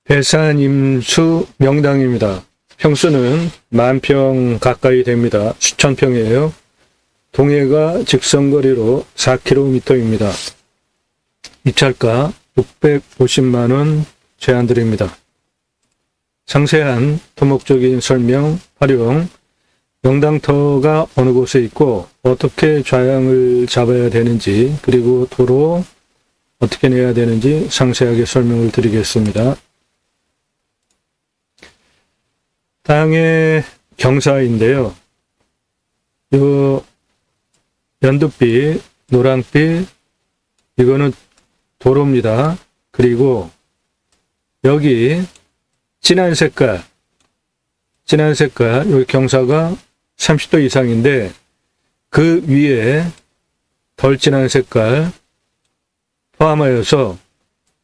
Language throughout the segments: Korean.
배산임수 명당입니다. 평수는 10,000평 가까이 됩니다. 수천 평이에요. 동해가 직선거리로 4km입니다. 입찰가 650만원 제안드립니다. 상세한 토목적인 설명, 활용, 명당터가 어느 곳에 있고 어떻게 좌향을 잡아야 되는지, 그리고 도로 어떻게 내야 되는지 상세하게 설명을 드리겠습니다. 땅의 경사인데요. 요 연두빛, 노랑빛, 이거는 도로입니다. 그리고 여기 진한 색깔, 여기 경사가 30도 이상인데 그 위에 덜 진한 색깔 포함하여서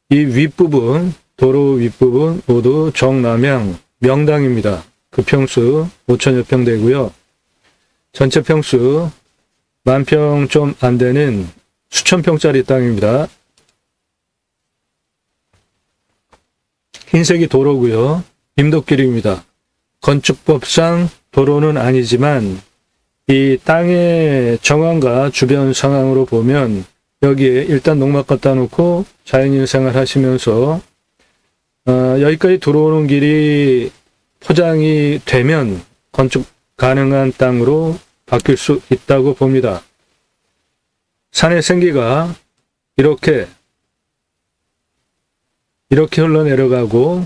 이 윗부분, 도로 윗부분 모두 정남향 명당입니다. 그 평수 5,000여 평 되고요. 전체 평수 10,000평 좀 안 되는 수천 평짜리 땅입니다. 흰색이 도로고요. 임도길입니다. 건축법상 도로는 아니지만 이 땅의 정황과 주변 상황으로 보면 여기에 일단 농막 갖다 놓고 자연인 생활 하시면서 여기까지 들어오는 길이 포장이 되면 건축 가능한 땅으로 바뀔 수 있다고 봅니다. 산의 생기가 이렇게 흘러내려가고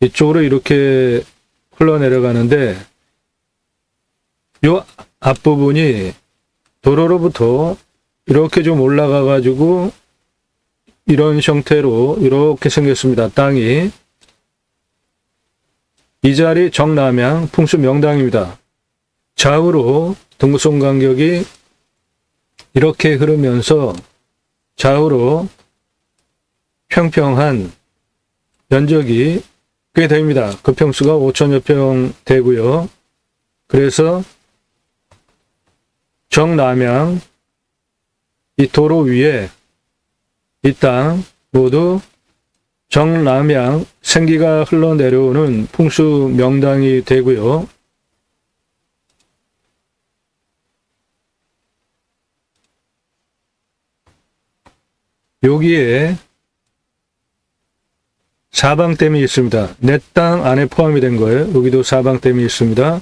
이쪽으로 이렇게 흘러내려가는데 이 앞부분이 도로로부터 이렇게 좀 올라가 가지고 이런 형태로 이렇게 생겼습니다. 땅이. 이 자리 정남향 풍수 명당입니다. 좌우로 등구송 간격이 이렇게 흐르면서 좌우로 평평한 면적이 꽤 됩니다. 그 평수가 5,000여 평 되고요. 그래서 정남향 이 도로 위에 이 땅 모두 정남향 생기가 흘러내려오는 풍수 명당이 되고요. 여기에 사방댐이 있습니다. 내 땅 안에 포함이 된 거예요. 여기도 사방댐이 있습니다.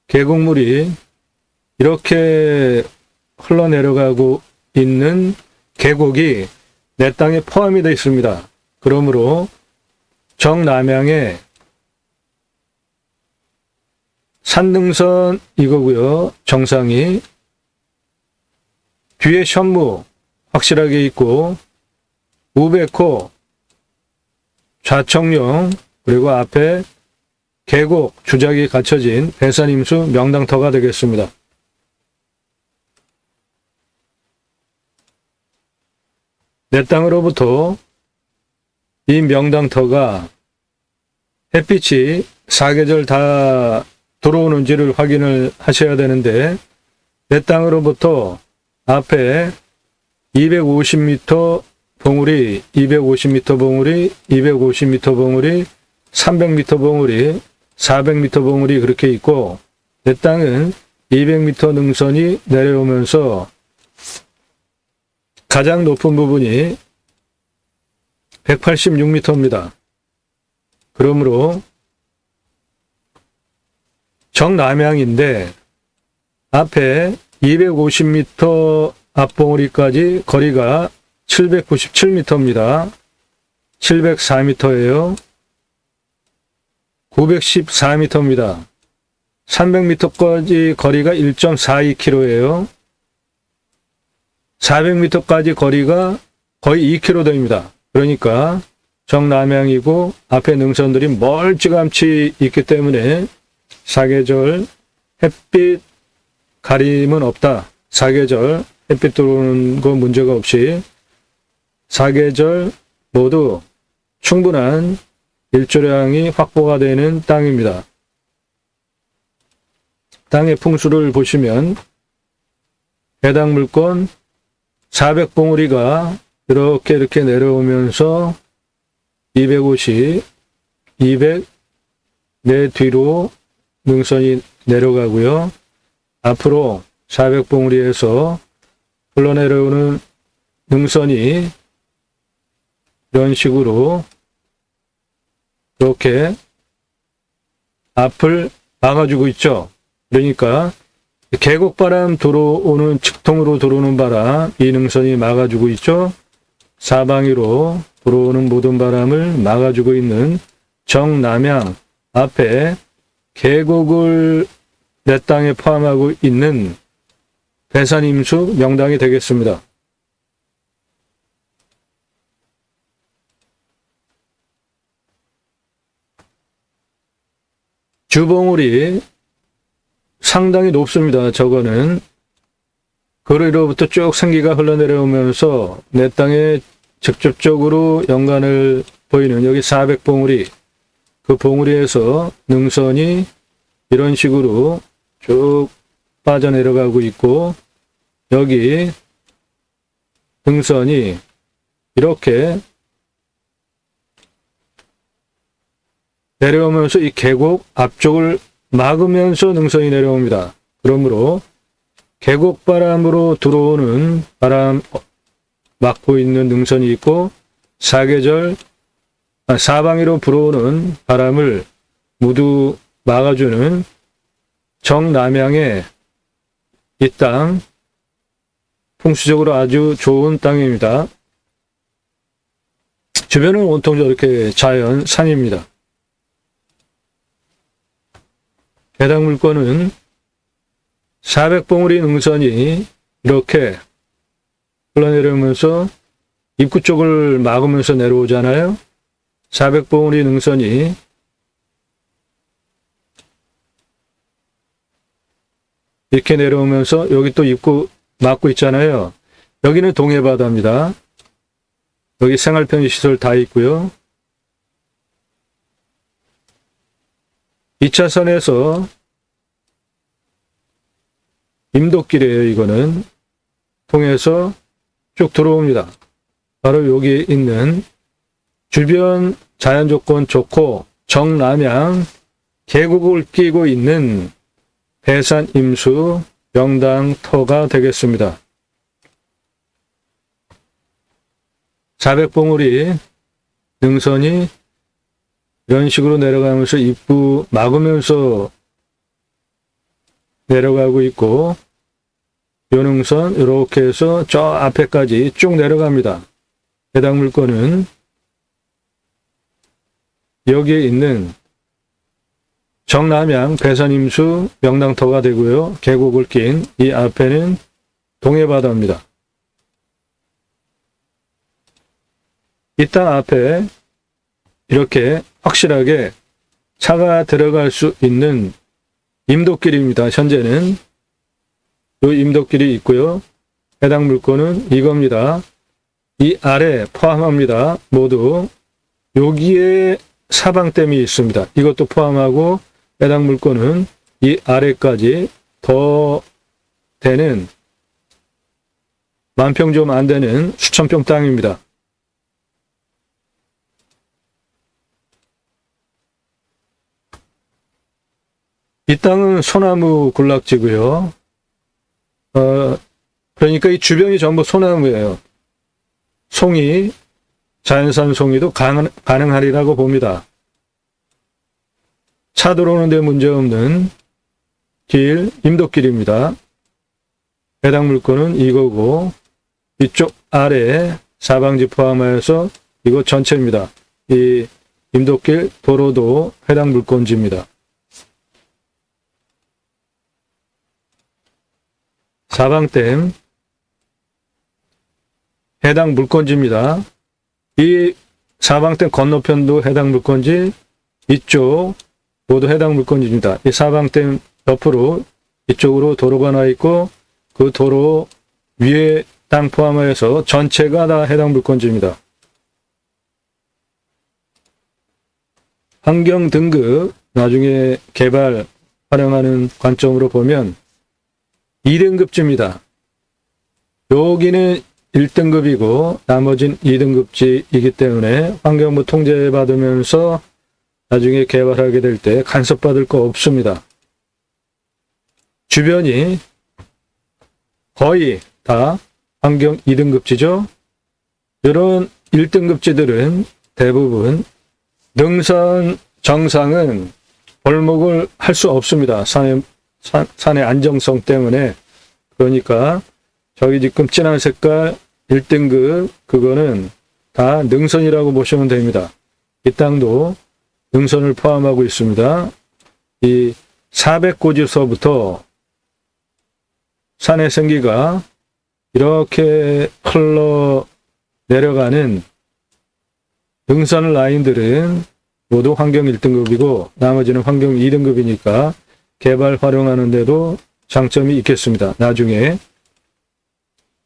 계곡물이 이렇게 흘러내려가고 있는 계곡이 내 땅에 포함이 되어 있습니다. 그러므로 정남향의 산능선 이거고요. 정상이 뒤에 현무 확실하게 있고 우백호 좌청룡 그리고 앞에 계곡 주작이 갖춰진 배산임수 명당터가 되겠습니다. 내 땅으로부터 이 명당터가 햇빛이 사계절 다 들어오는지를 확인을 하셔야 되는데 내 땅으로부터 앞에 250m 봉우리, 250m 봉우리, 250m 봉우리, 300m 봉우리, 400m 봉우리 그렇게 있고 내 땅은 200m 능선이 내려오면서 가장 높은 부분이 186m입니다. 그러므로 정남향인데 앞에 250m 앞봉우리까지 거리가 797m입니다. 704m예요. 914m입니다. 300m까지 거리가 1.42km예요. 400m까지 거리가 거의 2km 됩니다. 그러니까 정남향이고 앞에 능선들이 멀찌감치 있기 때문에 사계절 햇빛 가림은 없다. 사계절 햇빛 들어오는 거 문제가 없이 사계절 모두 충분한 일조량이 확보가 되는 땅입니다. 땅의 풍수를 보시면 해당 물건 400봉우리가 이렇게 내려오면서 250, 200, 내 뒤로 능선이 내려가고요. 앞으로 400봉우리에서 흘러내려오는 능선이 이런 식으로 이렇게 앞을 막아주고 있죠. 그러니까 계곡바람 들어오는, 직통으로 들어오는 바람, 이 능선이 막아주고 있죠. 사방위로 들어오는 모든 바람을 막아주고 있는 정남향 앞에 계곡을 내 땅에 포함하고 있는 배산임수 명당이 되겠습니다. 주봉우리 상당히 높습니다. 저거는 거리로부터 쭉 생기가 흘러내려오면서 내 땅에 직접적으로 연관을 보이는 여기 400봉우리, 그 봉우리에서 능선이 이런 식으로 쭉 빠져내려가고 있고, 여기 능선이 이렇게 내려오면서 이 계곡 앞쪽을 막으면서 능선이 내려옵니다. 그러므로 계곡바람으로 들어오는 바람 막고 있는 능선이 있고, 사방위로 불어오는 바람을 모두 막아주는 정남향의 이 땅, 풍수적으로 아주 좋은 땅입니다. 주변은 온통 저렇게 자연, 산입니다. 해당 물건은 400봉우리 능선이 이렇게 흘러내려오면서 입구 쪽을 막으면서 내려오잖아요. 400봉우리 능선이 이렇게 내려오면서 여기 또 입구 막고 있잖아요. 여기는 동해바다입니다. 여기 생활편의시설 다 있고요. 2차선에서 임도길이에요. 이거는 통해서 쭉 들어옵니다. 바로 여기 있는 주변 자연조건 좋고 정남향 계곡을 끼고 있는 배산임수 명당터가 되겠습니다. 400봉우리 능선이 이런 식으로 내려가면서 입구 막으면서 내려가고 있고, 요 능선 이렇게 해서 저 앞에까지 쭉 내려갑니다. 해당 물건은 여기에 있는 정남향 배산임수 명당터가 되고요. 계곡을 낀 이 앞에는 동해바다입니다. 이 땅 앞에 이렇게 확실하게 차가 들어갈 수 있는 임도길입니다. 현재는 이 임도길이 있고요. 해당 물건은 이겁니다. 이 아래 포함합니다. 모두 여기에 사방댐이 있습니다. 이것도 포함하고 해당 물건은 이 아래까지 더 되는 만평 좀 안 되는 수천 평 땅입니다. 이 땅은 소나무 군락지고요. 그러니까 이 주변이 전부 소나무예요. 송이, 자연산 송이도 가능하리라고 봅니다. 차 들어오는데 문제없는 길, 임도길입니다. 해당 물건은 이거고, 이쪽 아래 사방지 포함하여서 이거 전체입니다. 이 임도길 도로도 해당 물건지입니다. 사방댐 해당 물건지입니다. 이 사방댐 건너편도 해당 물건지, 이쪽 모두 해당 물건지입니다. 이 사방댐 옆으로 이쪽으로 도로가 나 있고, 그 도로 위에 땅 포함하여서 전체가 다 해당 물건지입니다. 환경 등급 나중에 개발 활용하는 관점으로 보면 2등급지입니다. 여기는 1등급이고 나머진 2등급지이기 때문에 환경부 통제받으면서 나중에 개발하게 될 때 간섭받을 거 없습니다. 주변이 거의 다 환경 2등급지죠. 이런 1등급지들은 대부분 능선 정상은 벌목을 할 수 없습니다. 산의 안정성 때문에. 그러니까 저기 지금 진한 색깔 1등급 그거는 다 능선이라고 보시면 됩니다. 이 땅도 능선을 포함하고 있습니다. 이 400고지서부터 산의 생기가 이렇게 흘러 내려가는 능선 라인들은 모두 환경 1등급이고 나머지는 환경 2등급이니까 개발 활용하는 데도 장점이 있겠습니다. 나중에.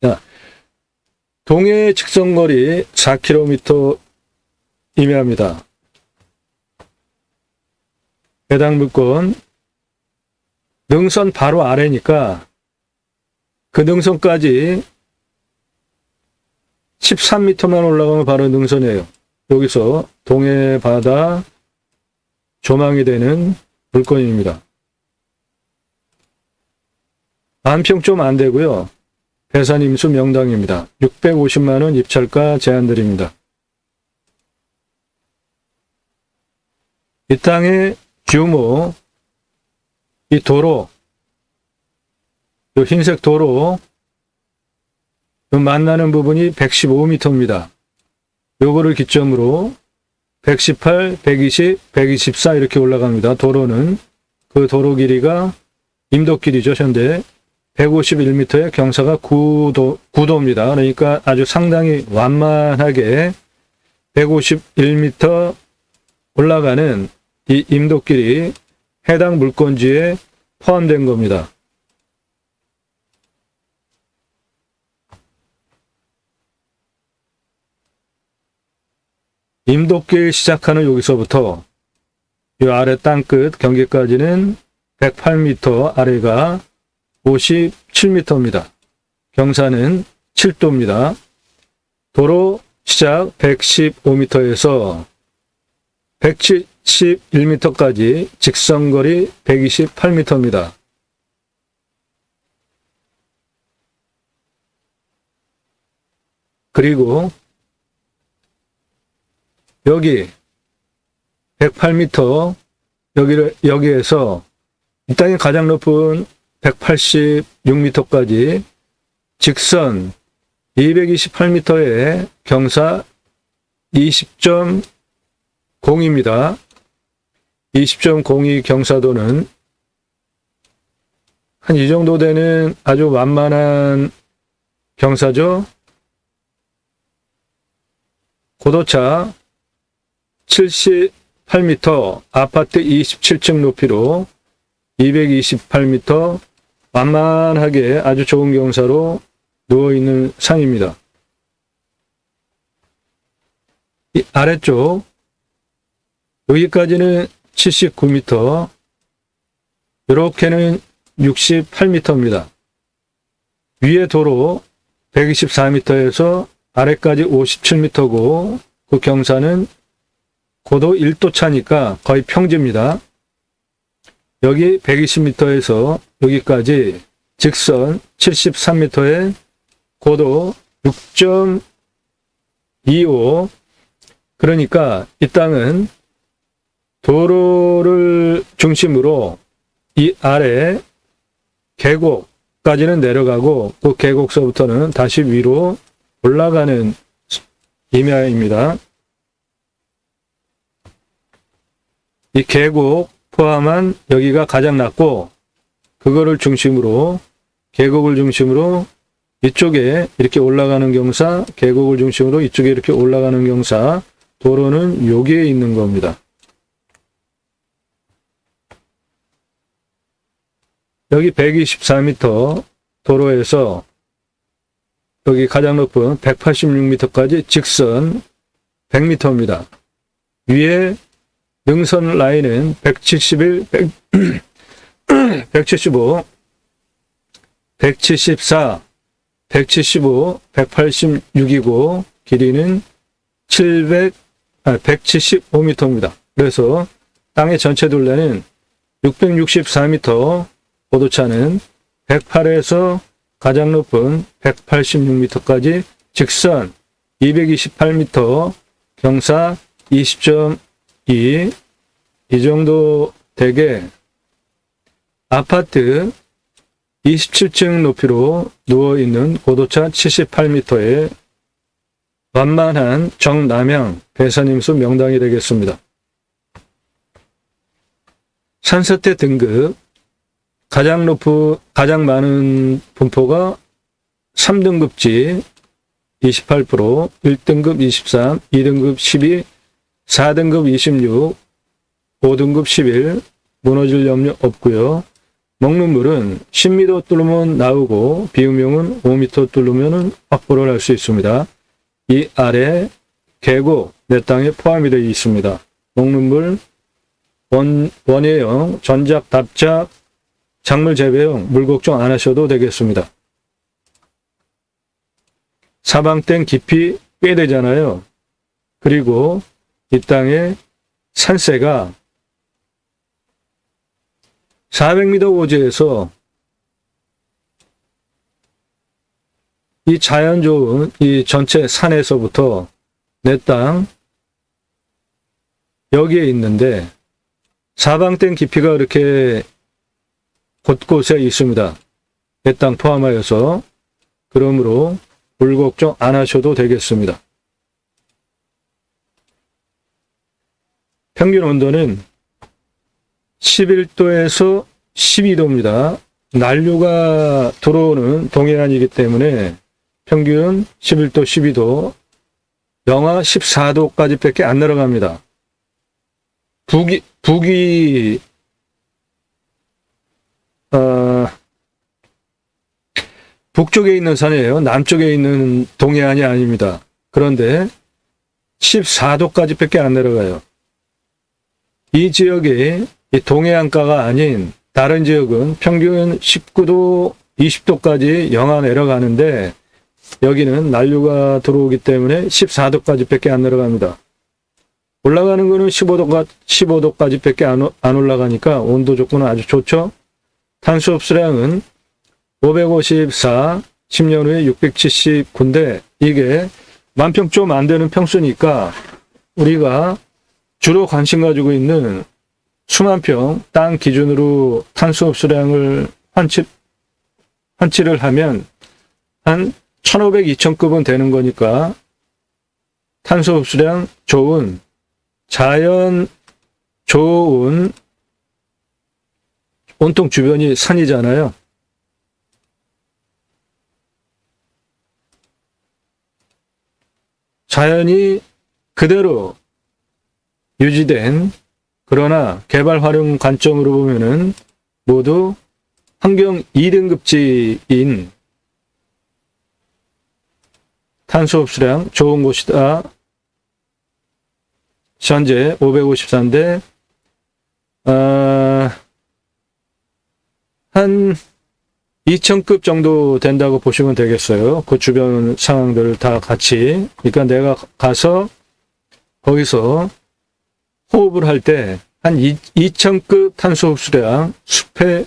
자, 동해 직선거리 4km 임야입니다. 해당 물건 능선 바로 아래니까 그 능선까지 13m만 올라가면 바로 능선이에요. 여기서 동해 바다 조망이 되는 물건입니다. 안평 좀 안 되고요. 배산 임수 명당입니다. 650만 원 입찰가 제한드립니다. 이 땅의 규모, 이 도로, 이 흰색 도로, 이 만나는 부분이 115m입니다. 요거를 기점으로 118, 120, 124 이렇게 올라갑니다. 도로는 그 도로 길이가 임도길이죠. 현재 151m의 경사가 9도입니다. 그러니까 아주 상당히 완만하게 151m 올라가는 이 임도길이 해당 물건지에 포함된 겁니다. 임도길 시작하는 여기서부터 이 아래 땅끝 경계까지는 108m, 아래가 57m입니다. 경사는 7도입니다. 도로 시작 115m에서 171m까지 직선거리 128m입니다. 그리고 여기 108m 여기에서 이 땅이 가장 높은 186m까지 직선 228m의 경사 20.0입니다. 20.02 경사도는 한 이 정도 되는 아주 완만한 경사죠. 고도차 78m, 아파트 27층 높이로 228m 완만하게 아주 좋은 경사로 누워있는 산입니다. 이 아래쪽 여기까지는 79m, 이렇게는 68m입니다. 위에 도로 124m에서 아래까지 57m고 그 경사는 고도 1도 차니까 거의 평지입니다. 여기 120m에서 여기까지 직선 73m의 고도 6.25, 그러니까 이 땅은 도로를 중심으로 이 아래 계곡까지는 내려가고 그 계곡서부터는 다시 위로 올라가는 임야입니다. 이 계곡 포함한 여기가 가장 낮고 그거를 중심으로 계곡을 중심으로 이쪽에 이렇게 올라가는 경사, 계곡을 중심으로 이쪽에 이렇게 올라가는 경사, 도로는 여기에 있는 겁니다. 여기 124m 도로에서 여기 가장 높은 186m까지 직선 100m입니다. 위에 능선 라인은 171, 175, 174, 175, 186이고 길이는 175m입니다. 그래서 땅의 전체 둘레는 664m, 고도차는 108에서 가장 높은 186m까지 직선 228m, 경사 20.2, 이 정도 되게 아파트 27층 높이로 누워있는 고도차 78m의 완만한 정남향 배산임수 명당이 되겠습니다. 산사태 등급 가장 많은 분포가 3등급지 28%, 1등급 23, 2등급 12, 4등급 26, 5등급 11, 무너질 염려 없고요. 먹는 물은 10m 뚫으면 나오고 비음용은 5m 뚫으면 확보를 할 수 있습니다. 이 아래 계곡 내 땅에 포함이 되어 있습니다. 먹는 물 원예형, 전작, 답작, 작물 재배용 물 걱정 안 하셔도 되겠습니다. 사방댐 깊이 꽤 되잖아요. 그리고 이 땅의 산세가 400m 고지에서 이 자연 좋은 이 전체 산에서부터 내 땅 여기에 있는데 사방댐 깊이가 이렇게 곳곳에 있습니다. 내 땅 포함하여서. 그러므로 물 걱정 안 하셔도 되겠습니다. 평균 온도는 11도에서 12도입니다. 난류가 들어오는 동해안이기 때문에 평균 11도, 12도, 영하 14도까지 밖에 안 내려갑니다. 북쪽에 있는 산이에요. 남쪽에 있는 동해안이 아닙니다. 그런데 14도까지 밖에 안 내려가요. 이 지역이 이 동해안가가 아닌 다른 지역은 평균 19도, 20도까지 영하 내려가는데 여기는 난류가 들어오기 때문에 14도까지 밖에 안 내려갑니다. 올라가는 거는 15도까지 밖에 안 올라가니까 온도 조건은 아주 좋죠. 탄소 흡수량은 554, 10년 후에 679인데 이게 만평 좀 안 되는 평수니까 우리가 주로 관심 가지고 있는 수만 평 땅 기준으로 탄소 흡수량을 환치를 하면 한 1500, 2000급은 되는 거니까 탄소 흡수량 좋은 자연 좋은 온통 주변이 산이잖아요. 자연이 그대로 유지된 그러나 개발 활용 관점으로 보면은 모두 환경 2등급지인 탄소 흡수량 좋은 곳이다. 현재 554인데 한 2000급 정도 된다고 보시면 되겠어요. 그 주변 상황들을 다 같이. 그러니까 내가 가서 거기서 호흡을 할 때 한 2000급 탄소 흡수량 숲에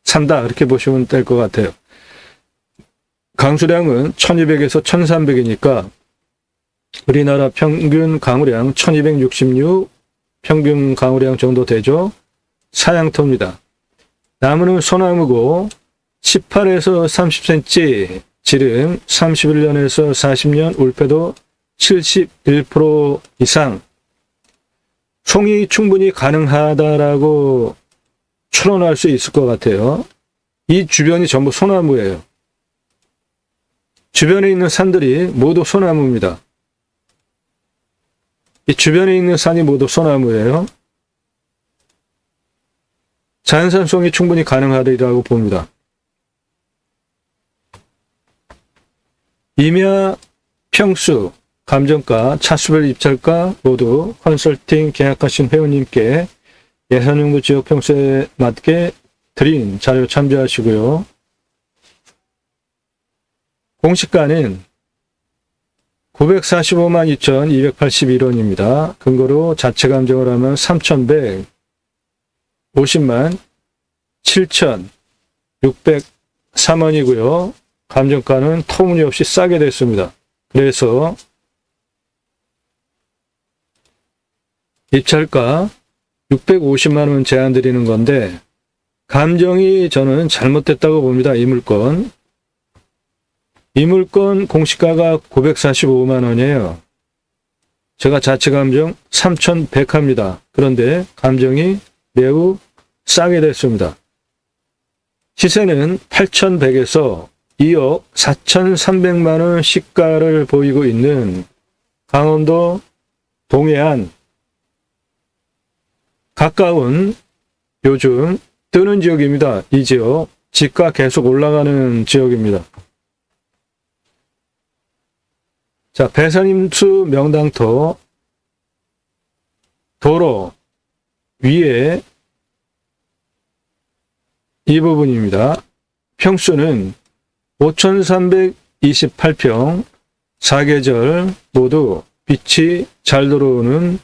산다. 이렇게 보시면 될 것 같아요. 강수량은 1200에서 1300이니까 우리나라 평균 강우량 1266 평균 강우량 정도 되죠. 사양토입니다. 나무는 소나무고 18에서 30cm, 지름 31년에서 40년, 울패도 71% 이상. 송이 충분히 가능하다라고 추론할 수 있을 것 같아요. 이 주변이 전부 소나무예요. 주변에 있는 산들이 모두 소나무입니다. 이 주변에 있는 산이 모두 소나무예요. 자연산송이 충분히 가능하리라고 봅니다. 임야, 평수, 감정가, 차수별 입찰가 모두 컨설팅 계약하신 회원님께 예산용도 지역 평수에 맞게 드린 자료 참조하시고요. 공시가는 945만 2,281원입니다. 근거로 자체 감정을 하면 3,150만 7,603원이고요. 감정가는 터무니없이 싸게 됐습니다. 그래서 입찰가 650만원 제한 드리는 건데 감정이 저는 잘못됐다고 봅니다. 이 물건 공시가가 945만원이에요. 제가 자체 감정 3,100합니다. 그런데 감정이 매우 싸게 됐습니다. 시세는 8,100에서 2억 4,300만원 시가를 보이고 있는 강원도 동해안 가까운 요즘 뜨는 지역입니다. 이 지역 집가 계속 올라가는 지역입니다. 자, 배산임수 명당터 도로 위에 이 부분입니다. 평수는 5,328평, 사계절 모두 빛이 잘 들어오는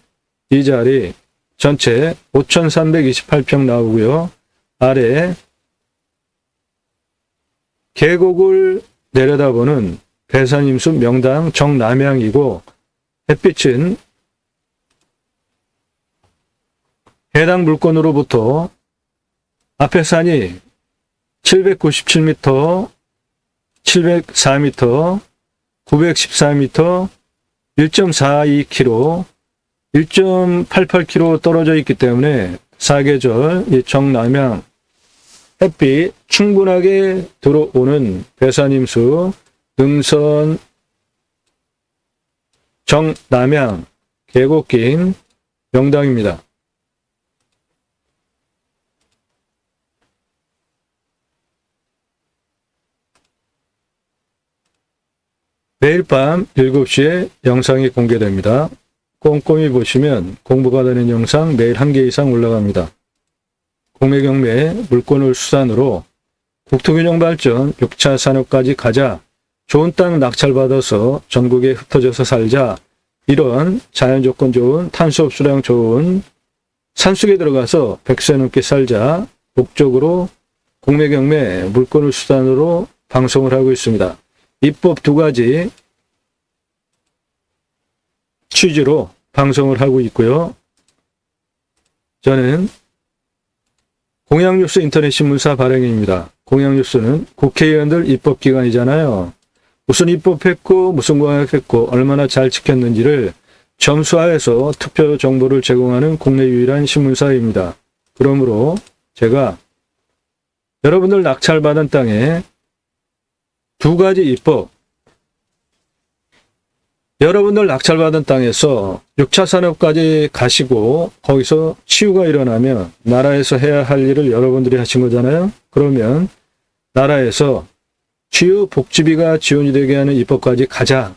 이 자리 전체 5,328평 나오고요. 아래 계곡을 내려다보는 배산임수 명당 정남향이고 햇빛은 해당 물건으로부터 앞에 산이 797m, 704m, 914m, 1.42km, 1.88km 떨어져 있기 때문에 사계절 이 정남향 햇빛 충분하게 들어오는 배산임수 능선 정남향 계곡긴 명당입니다. 매일 밤 7시에 영상이 공개됩니다. 꼼꼼히 보시면 공부가 되는 영상 매일 1개 이상 올라갑니다. 공매경매 물건을 수단으로 국토균형 발전 6차 산업까지 가자, 좋은 땅 낙찰받아서 전국에 흩어져서 살자, 이런 자연조건 좋은 탄수흡수량 좋은 산속에 들어가서 100세 넘게 살자 목적으로 공매경매 물건을 수단으로 방송을 하고 있습니다. 입법 2가지 취지로 방송을 하고 있고요. 저는 공양뉴스 인터넷 신문사 발행인입니다. 공양뉴스는 국회의원들 입법기관이잖아요. 무슨 입법했고 무슨 공약했고 얼마나 잘 지켰는지를 점수화해서 투표 정보를 제공하는 국내 유일한 신문사입니다. 그러므로 제가 여러분들 낙찰받은 땅에 2가지 입법, 여러분들 낙찰받은 땅에서 6차 산업까지 가시고 거기서 치유가 일어나면 나라에서 해야 할 일을 여러분들이 하신 거잖아요. 그러면 나라에서 치유 복지비가 지원이 되게 하는 입법까지 가자.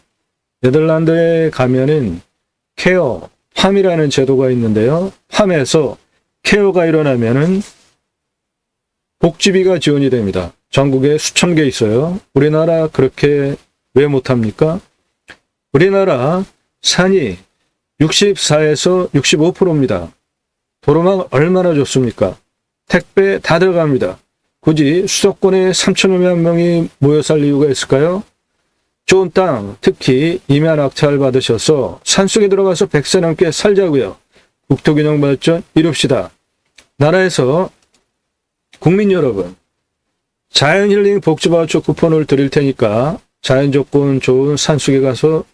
네덜란드에 가면은 케어, 팜이라는 제도가 있는데요. 팜에서 케어가 일어나면은 복지비가 지원이 됩니다. 전국에 수천 개 있어요. 우리나라 그렇게 왜 못합니까? 우리나라 산이 64에서 65%입니다. 도로망 얼마나 좋습니까? 택배 다 들어갑니다. 굳이 수도권에 3천여만 명이 모여 살 이유가 있을까요? 좋은 땅, 특히 임야 낙찰 받으셔서 산속에 들어가서 100세 넘게 살자고요. 국토균형 발전 이룹시다. 나라에서 국민 여러분, 자연힐링 복지바우처 쿠폰을 드릴 테니까 자연조건 좋은 산속에 가서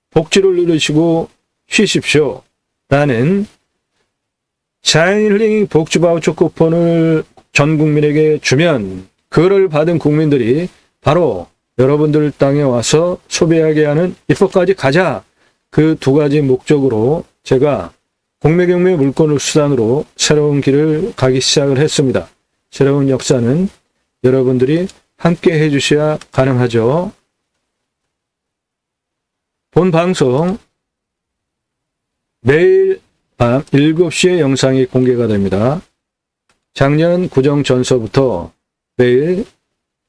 복지를 누리시고 쉬십시오. 라는 자연힐링 복지바우처 쿠폰을 전 국민에게 주면 그를 받은 국민들이 바로 여러분들 땅에 와서 소비하게 하는 입법까지 가자. 그 2가지 목적으로 제가 공매경매 물건을 수단으로 새로운 길을 가기 시작을 했습니다. 새로운 역사는 여러분들이 함께 해주셔야 가능하죠. 본 방송 매일 밤 7시에 영상이 공개가 됩니다. 작년 구정 전서부터 매일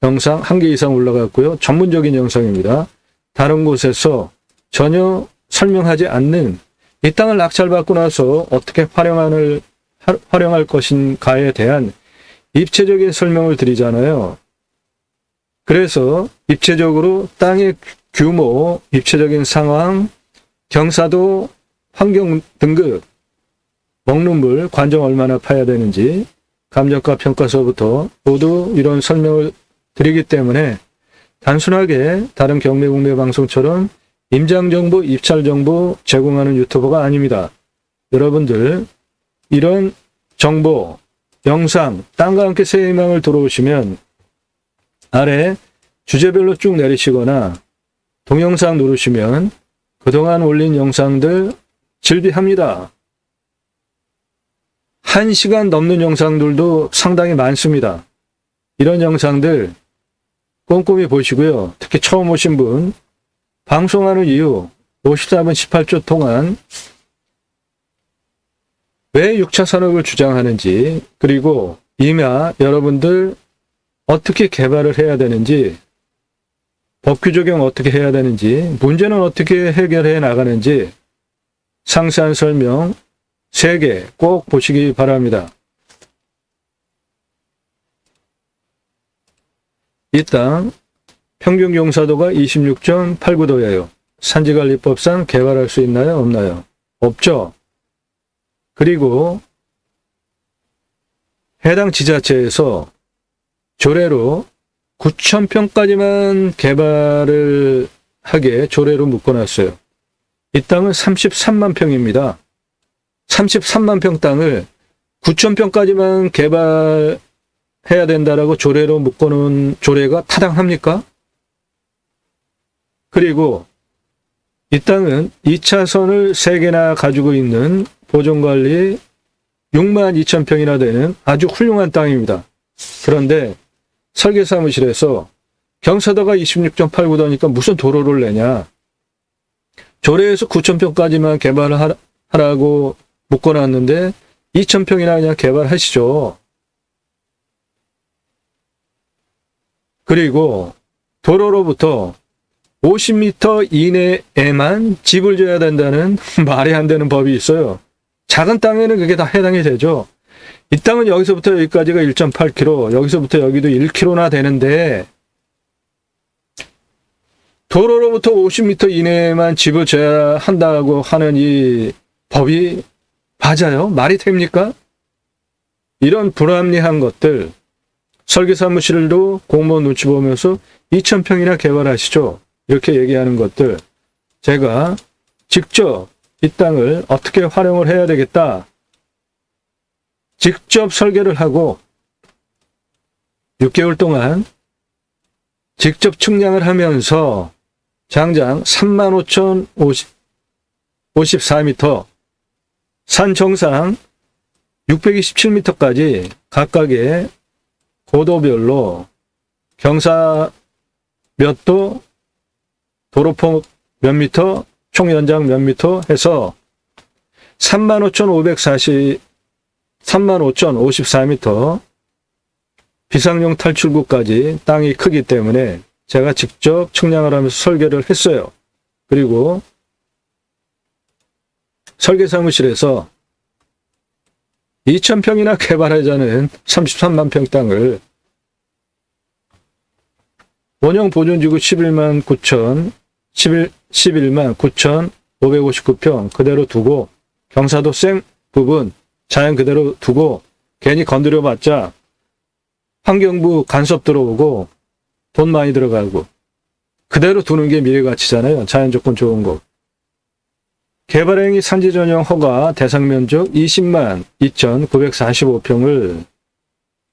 영상 1개 이상 올라갔고요. 전문적인 영상입니다. 다른 곳에서 전혀 설명하지 않는 이 땅을 낙찰받고 나서 어떻게 활용할 것인가에 대한 입체적인 설명을 드리잖아요. 그래서 입체적으로 땅의 규모, 입체적인 상황, 경사도, 환경 등급, 먹는 물, 관정 얼마나 파야 되는지, 감정가 평가서부터 모두 이런 설명을 드리기 때문에 단순하게 다른 경매 공매 방송처럼 임장정보, 입찰정보 제공하는 유튜버가 아닙니다. 여러분들 이런 정보, 영상, 땅과 함께 새해 희망을 들어오시면 아래 주제별로 쭉 내리시거나 동영상 누르시면 그동안 올린 영상들 질비합니다. 1시간 넘는 영상들도 상당히 많습니다. 이런 영상들 꼼꼼히 보시고요. 특히 처음 오신 분 방송하는 이유 54분 18초 동안 왜 6차 산업을 주장하는지, 그리고 임야 여러분들 어떻게 개발을 해야 되는지, 법규 적용 어떻게 해야 되는지, 문제는 어떻게 해결해 나가는지 상세한 설명 3개 꼭 보시기 바랍니다. 이 땅 평균 경사도가 26.89도예요. 산지관리법상 개발할 수 있나요? 없나요? 없죠. 그리고 해당 지자체에서 조례로 9,000평까지만 개발을 하게 조례로 묶어놨어요. 이 땅은 33만 평입니다. 33만 평 땅을 9,000평까지만 개발해야 된다라고 조례로 묶어놓은 조례가 타당합니까? 그리고 이 땅은 2차선을 3개나 가지고 있는 보존관리 6만 2천 평이나 되는 아주 훌륭한 땅입니다. 그런데 설계사무실에서 경사도가 26.89도니까 무슨 도로를 내냐. 조례에서 9,000평까지만 개발을 하라고 묶어놨는데 2,000평이나 그냥 개발하시죠. 그리고 도로로부터 50m 이내에만 집을 지어야 된다는 말이 안 되는 법이 있어요. 작은 땅에는 그게 다 해당이 되죠. 이 땅은 여기서부터 여기까지가 1.8km, 여기서부터 여기도 1km나 되는데 도로로부터 50m 이내에만 집을 지어야 한다고 하는 이 법이 맞아요? 말이 됩니까? 이런 불합리한 것들, 설계사무실도 공무원 눈치 보면서 2,000평이나 개발하시죠. 이렇게 얘기하는 것들, 제가 직접 이 땅을 어떻게 활용을 해야 되겠다, 직접 설계를 하고 6개월 동안 직접 측량을 하면서 장장 35,054m, 산 정상 627m까지 각각의 고도별로 경사 몇 도, 도로폭 몇 미터, 총 연장 몇 미터 해서 35,054m 비상용 탈출구까지 땅이 크기 때문에 제가 직접 측량을 하면서 설계를 했어요. 그리고 설계사무실에서 2,000평이나 개발하자는 33만 평 땅을 원형 보존지구 11만 9,559평 그대로 두고 경사도 생 부분 자연 그대로 두고 괜히 건드려봤자 환경부 간섭 들어오고 돈 많이 들어가고 그대로 두는 게 미래가치잖아요. 자연조건 좋은 거. 개발행위 산지전용 허가 대상면적 20만 2,945평을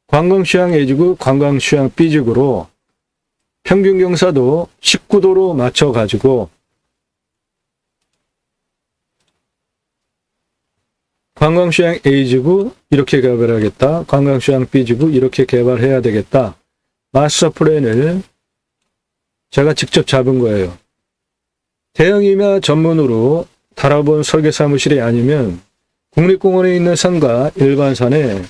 관광휴양 A지구, 관광휴양 B지구로 평균 경사도 19도로 맞춰가지고 관광휴양 A지구 이렇게 개발하겠다. 관광휴양 B지구 이렇게 개발해야 되겠다. 마스터 플랜을 제가 직접 잡은 거예요. 대형임야 전문으로 달아본 설계사무실이 아니면 국립공원에 있는 산과 일반 산에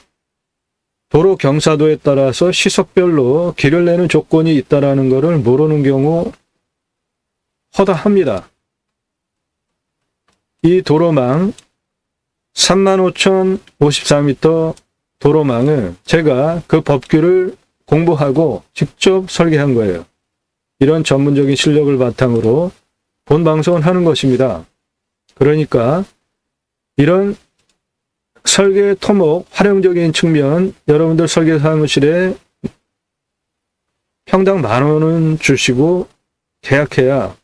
도로 경사도에 따라서 시속별로 길을 내는 조건이 있다라는 것을 모르는 경우 허다합니다. 이 도로망 35,054m 도로망을 제가 그 법규를 공부하고 직접 설계한 거예요. 이런 전문적인 실력을 바탕으로 본 방송을 하는 것입니다. 그러니까 이런 설계 토목, 활용적인 측면, 여러분들 설계 사무실에 평당 10,000원은 주시고 계약해야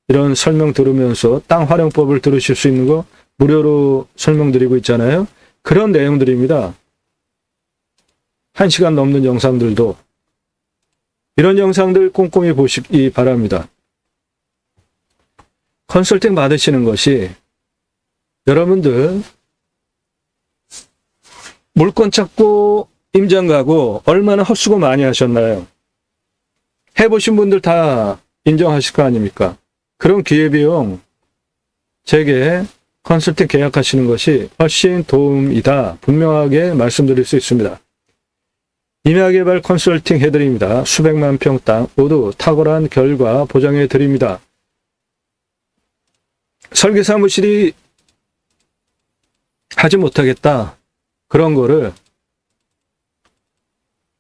이런 설명 들으면서 땅 활용법을 들으실 수 있는 거 무료로 설명드리고 있잖아요. 그런 내용들입니다. 1시간 넘는 영상들도 이런 영상들 꼼꼼히 보시기 바랍니다. 컨설팅 받으시는 것이 여러분들 물건 찾고 임장 가고 얼마나 헛수고 많이 하셨나요? 해보신 분들 다 인정하실 거 아닙니까? 그런 기회비용 제게 컨설팅 계약하시는 것이 훨씬 도움이다. 분명하게 말씀드릴 수 있습니다. 임야개발 컨설팅 해드립니다. 수백만 평 땅 모두 탁월한 결과 보장해 드립니다. 설계사무실이 하지 못하겠다. 그런 거를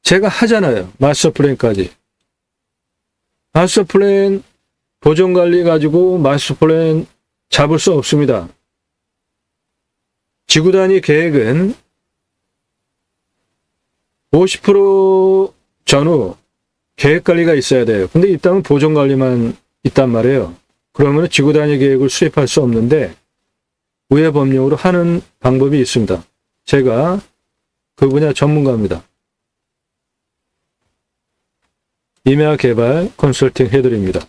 제가 하잖아요. 마스터 플랜까지. 마스터 플랜 보존관리 가지고 마스터 플랜 잡을 수 없습니다. 지구 단위 계획은 50% 전후 계획관리가 있어야 돼요. 근데 이 땅은 보존관리만 있단 말이에요. 그러면 지구 단위 계획을 수립할 수 없는데 우회 법령으로 하는 방법이 있습니다. 제가 그 분야 전문가입니다. 임야 개발 컨설팅 해드립니다.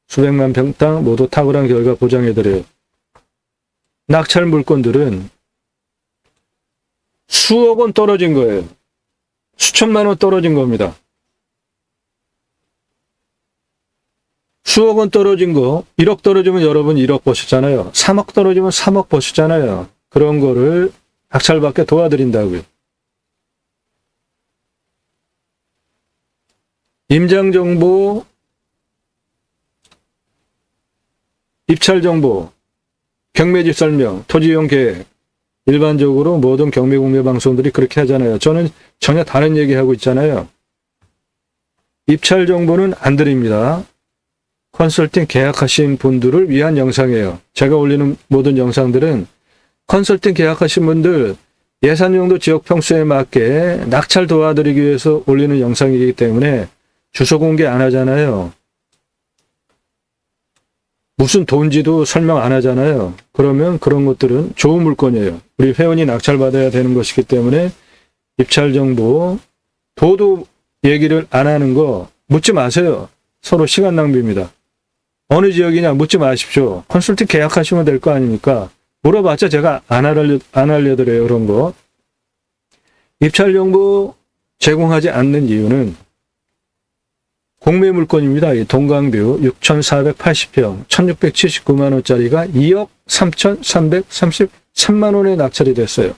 수백만 평 땅 모두 탁월한 결과 보장해드려요. 낙찰 물건들은 수억 원 떨어진 거예요. 수천만 원 떨어진 겁니다. 수억 원 떨어진 거, 1억 떨어지면 여러분 1억 버셨잖아요. 3억 떨어지면 3억 버셨잖아요. 그런 거를 낙찰받게 도와드린다고요. 임장정보, 입찰정보, 경매집 설명, 토지이용 계획, 일반적으로 모든 경매 공매 방송들이 그렇게 하잖아요. 저는 전혀 다른 얘기하고 있잖아요. 입찰 정보는 안 드립니다. 컨설팅 계약하신 분들을 위한 영상이에요. 제가 올리는 모든 영상들은 컨설팅 계약하신 분들 예산용도 지역 평수에 맞게 낙찰 도와드리기 위해서 올리는 영상이기 때문에 주소 공개 안 하잖아요. 무슨 돈지도 설명 안 하잖아요. 그러면 그런 것들은 좋은 물건이에요. 우리 회원이 낙찰받아야 되는 것이기 때문에 입찰 정보, 도도 얘기를 안 하는 거 묻지 마세요. 서로 시간 낭비입니다. 어느 지역이냐 묻지 마십시오. 컨설팅 계약하시면 될 거 아닙니까? 물어봤자 제가 안 알려드려요. 그런 거. 입찰 정보 제공하지 않는 이유는 공매 물건입니다. 이 동강뷰 6,480평 1,679만 원짜리가 2억 3,333만 원에 낙찰이 됐어요.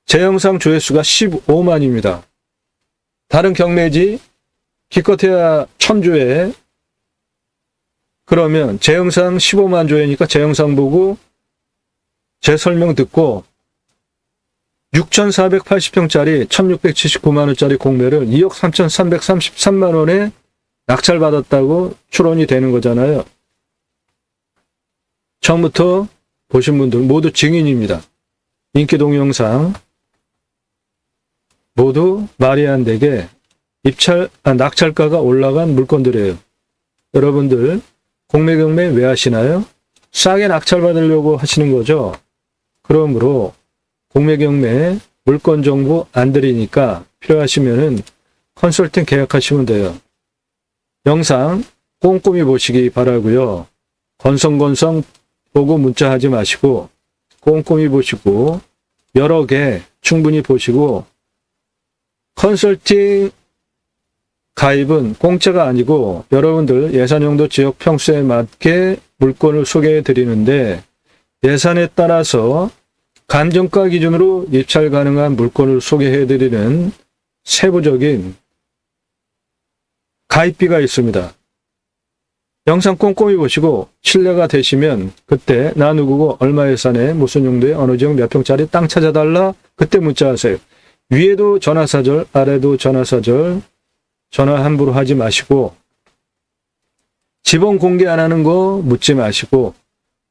제 영상 조회수가 15만입니다. 다른 경매지 기껏해야 1,000조회. 그러면 제 영상 15만 조회니까 제 영상 보고 제 설명 듣고 6,480평짜리 1,679만 원짜리 공매를 2억 3,333만 원에 낙찰받았다고 추론이 되는 거잖아요. 처음부터 보신 분들 모두 증인입니다. 인기 동영상 모두 말이 안 되게 낙찰가가 올라간 물건들이에요. 여러분들 공매 경매 왜 하시나요? 싸게 낙찰받으려고 하시는 거죠. 그러므로 공매 경매 물건 정보 안 드리니까 필요하시면은 컨설팅 계약하시면 돼요. 영상 꼼꼼히 보시기 바라고요. 건성건성 보고 문자하지 마시고 꼼꼼히 보시고 여러 개 충분히 보시고 컨설팅 가입은 공짜가 아니고 여러분들 예산용도 지역 평수에 맞게 물건을 소개해 드리는데 예산에 따라서 감정가 기준으로 입찰 가능한 물건을 소개해드리는 세부적인 가입비가 있습니다. 영상 꼼꼼히 보시고 신뢰가 되시면 그때 나 누구고 얼마 예산에 무슨 용도의 어느 지역 몇 평짜리 땅 찾아달라 그때 문자하세요. 위에도 전화사절, 아래도 전화사절, 전화 함부로 하지 마시고 지번 공개 안 하는 거 묻지 마시고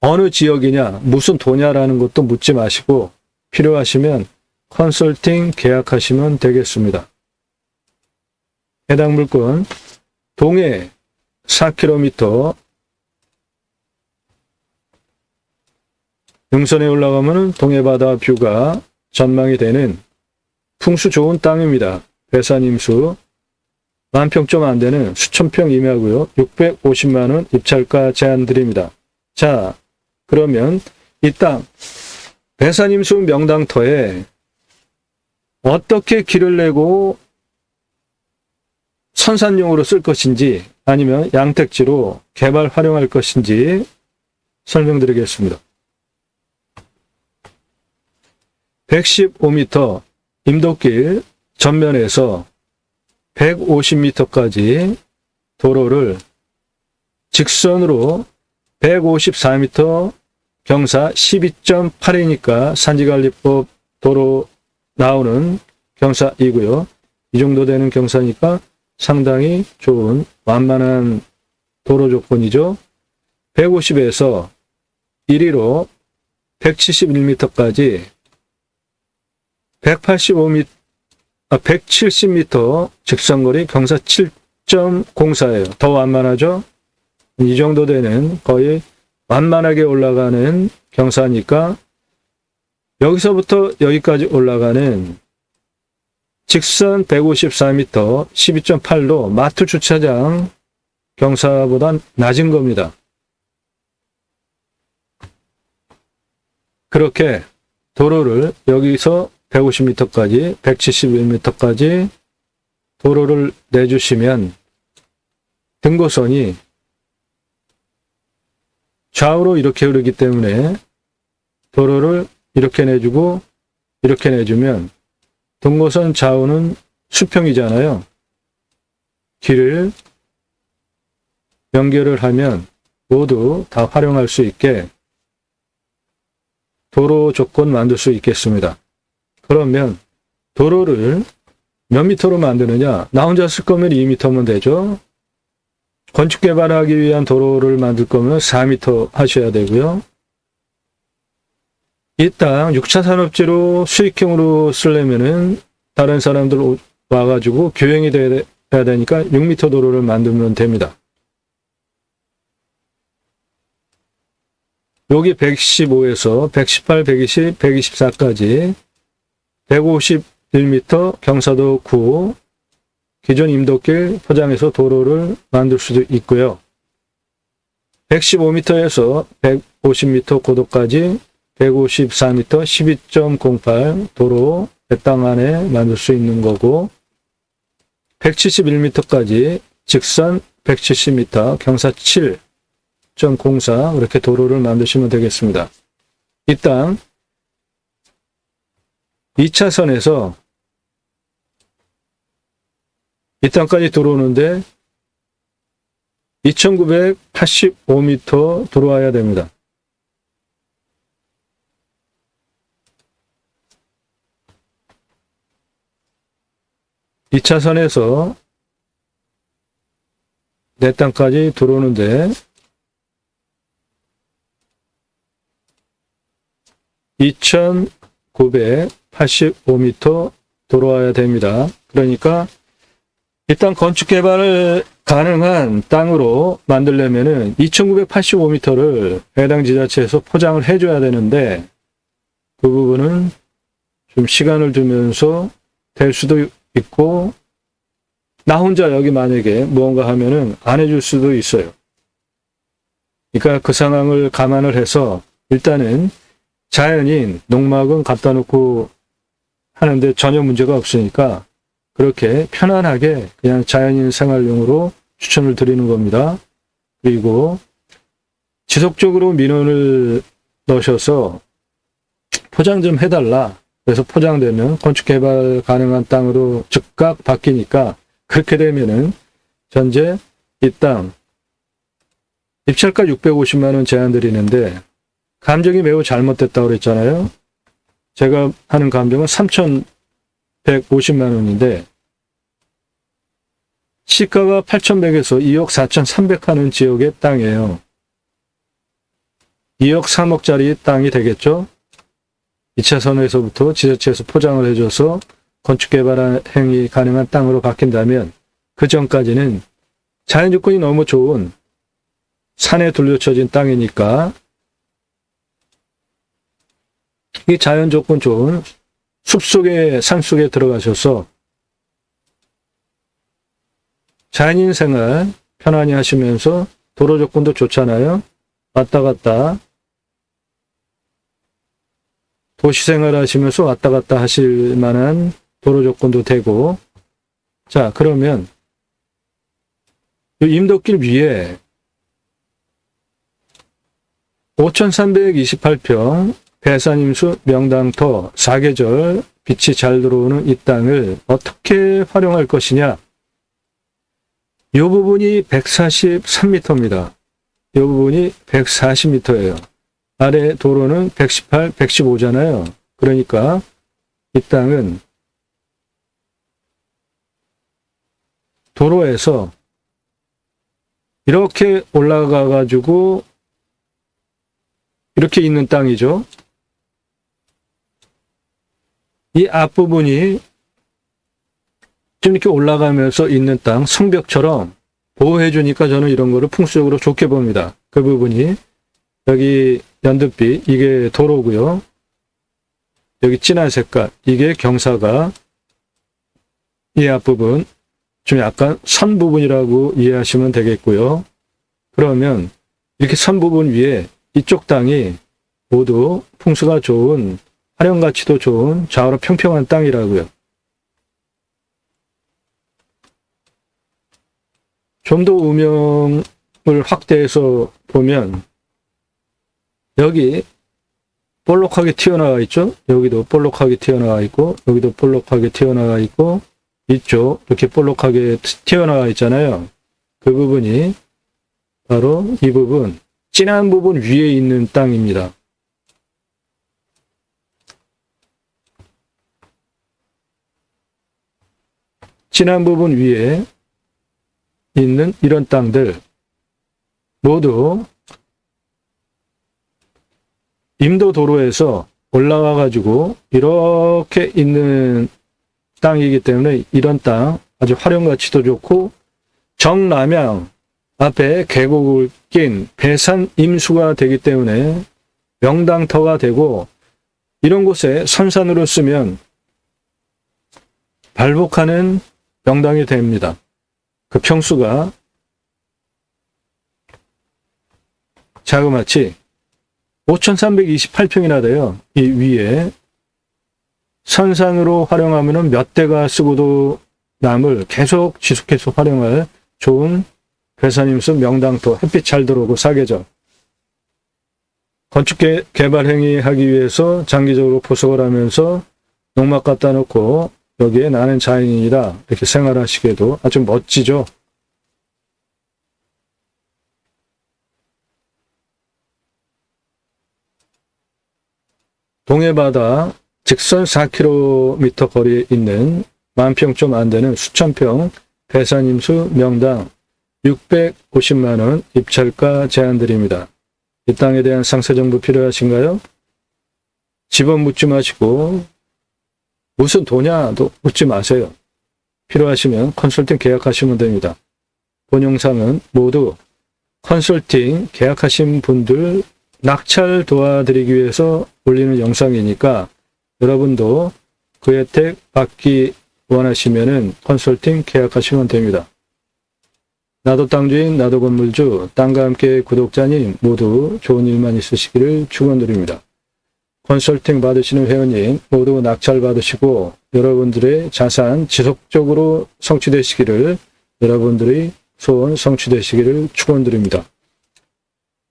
어느 지역이냐, 무슨 도냐라는 것도 묻지 마시고 필요하시면 컨설팅 계약하시면 되겠습니다. 해당 물건 동해 4km 능선에 올라가면 동해바다 뷰가 전망이 되는 풍수 좋은 땅입니다. 배산임수 10,000평 좀 안 되는 수천평 임야고요. 650만원 입찰가 제한 드립니다. 자, 그러면 이 땅 배산임수 명당터에 어떻게 길을 내고 선산용으로 쓸 것인지 아니면 양택지로 개발 활용할 것인지 설명드리겠습니다. 115m 임도길 전면에서 150m까지 도로를 직선으로 154m 경사 12.8이니까 산지관리법 도로 나오는 경사이고요. 이 정도 되는 경사니까 상당히 좋은 완만한 도로 조건이죠. 150에서 1위로 171m까지 170m 직선거리 경사 7.04예요. 더 완만하죠? 이 정도 되는 거의 완만하게 올라가는 경사니까 여기서부터 여기까지 올라가는 직선 154m 12.8로 마트 주차장 경사보다 낮은 겁니다. 그렇게 도로를 여기서 150m까지 171m까지 도로를 내주시면 등고선이 좌우로 이렇게 흐르기 때문에 도로를 이렇게 내주고 이렇게 내주면 등고선 좌우는 수평이잖아요. 길을 연결을 하면 모두 다 활용할 수 있게 도로 조건 만들 수 있겠습니다. 그러면 도로를 몇 미터로 만드느냐? 나 혼자 쓸 거면 2미터면 되죠. 건축 개발하기 위한 도로를 만들 거면 4미터 하셔야 되고요. 이 땅 6차 산업지로 수익형으로 쓰려면은 다른 사람들 와가지고 교행이 돼야 되니까 6미터 도로를 만들면 됩니다. 여기 115에서 118, 120, 124까지 151m 경사도 9 기존 임도길 포장해서 도로를 만들 수도 있고요. 115m에서 150m 고도까지 154m 12.08 도로 배 땅 안에 만들 수 있는 거고 171m까지 직선 170m 경사 7.04 이렇게 도로를 만드시면 되겠습니다. 이 땅 2차선에서 이 땅까지 들어오는데 2985m 들어와야 됩니다. 이 차선에서 내 땅까지 들어오는데 2985m 들어와야 됩니다. 그러니까 일단 건축 개발을 가능한 땅으로 만들려면은 2985m를 해당 지자체에서 포장을 해줘야 되는데 그 부분은 좀 시간을 두면서 될 수도 있고 나 혼자 여기 만약에 무언가 하면은 안 해줄 수도 있어요. 그러니까 그 상황을 감안을 해서 일단은 자연인 농막은 갖다 놓고 하는데 전혀 문제가 없으니까 그렇게 편안하게 그냥 자연인 생활용으로 추천을 드리는 겁니다. 그리고 지속적으로 민원을 넣으셔서 포장 좀 해달라. 그래서 포장되면 건축 개발 가능한 땅으로 즉각 바뀌니까 그렇게 되면은 현재 이 땅 입찰가 650만 원 제한 드리는데 감정이 매우 잘못됐다고 그랬잖아요. 제가 하는 감정은 3,150만 원인데 시가가 8,100에서 2억 4,300 하는 지역의 땅이에요. 2억 3억짜리 땅이 되겠죠? 2차선에서부터 지자체에서 포장을 해줘서 건축개발 행위 가능한 땅으로 바뀐다면 그 전까지는 자연조건이 너무 좋은 산에 둘러쳐진 땅이니까 이 자연조건 좋은 숲속에 산속에 들어가셔서 자연인 생활 편안히 하시면서 도로 조건도 좋잖아요. 왔다 갔다 도시 생활 하시면서 왔다 갔다 하실 만한 도로 조건도 되고, 자, 그러면 이 임덕길 위에 5,328평 배산임수 명당터 4계절 빛이 잘 들어오는 이 땅을 어떻게 활용할 것이냐. 이 부분이 143m입니다. 이 부분이 140m예요. 아래 도로는 118, 115잖아요. 그러니까 이 땅은 도로에서 이렇게 올라가 가지고 이렇게 있는 땅이죠. 이 앞부분이 좀 이렇게 올라가면서 있는 땅, 성벽처럼 보호해 주니까 저는 이런 거를 풍수적으로 좋게 봅니다. 그 부분이 여기 연두빛, 이게 도로고요. 여기 진한 색깔, 이게 경사가 이 앞부분 좀 약간 선 부분이라고 이해하시면 되겠고요. 그러면 이렇게 선 부분 위에 이쪽 땅이 모두 풍수가 좋은, 활용 가치도 좋은 좌우로 평평한 땅이라고요. 좀 더 음영을 확대해서 보면 여기 볼록하게 튀어나와 있죠? 여기도 볼록하게 튀어나와 있고, 여기도 볼록하게 튀어나와 있고, 이쪽 이렇게 볼록하게 튀어나와 있잖아요. 그 부분이 바로 이 부분, 진한 부분 위에 있는 땅입니다. 진한 부분 위에 있는 이런 땅들 모두 임도도로에서 올라와 가지고 이렇게 있는 땅이기 때문에 이런 땅 아주 활용 가치도 좋고, 정남향 앞에 계곡을 낀 배산 임수가 되기 때문에 명당터가 되고, 이런 곳에 선산으로 쓰면 발복하는 명당이 됩니다. 그 평수가 자그마치 5,328평이나 돼요. 이 위에 선산으로 활용하면 몇 대가 쓰고도 남을 계속 지속해서 활용할 좋은 배산임수 명당터, 햇빛 잘 들어오고 사계절. 건축 개발 행위하기 위해서 장기적으로 포석을 하면서 농막 갖다 놓고 여기에 나는 자연인이다 이렇게 생활하시기에도 아주 멋지죠. 동해바다 직선 4km 거리에 있는 10,000평 좀 안 되는 수천평 배산임수 명당 650만 원 입찰가 제한 드립니다. 이 땅에 대한 상세 정보 필요하신가요? 집은 묻지 마시고 무슨 도냐도 묻지 마세요. 필요하시면 컨설팅 계약하시면 됩니다. 본 영상은 모두 컨설팅 계약하신 분들 낙찰 도와드리기 위해서 올리는 영상이니까 여러분도 그 혜택 받기 원하시면은 컨설팅 계약하시면 됩니다. 나도 땅주인, 나도 건물주, 땅과 함께 구독자님 모두 좋은 일만 있으시기를 축원드립니다. 컨설팅 받으시는 회원님 모두 낙찰 받으시고 여러분들의 자산 지속적으로 성취되시기를, 여러분들의 소원 성취되시기를 축원드립니다.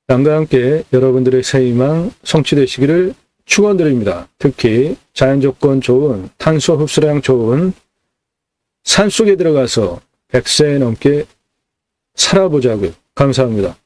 땅과 함께 여러분들의 새 희망 성취되시기를 축원드립니다. 특히 자연조건 좋은, 탄소 흡수량 좋은 산속에 들어가서 100세 넘게 살아보자고요. 감사합니다.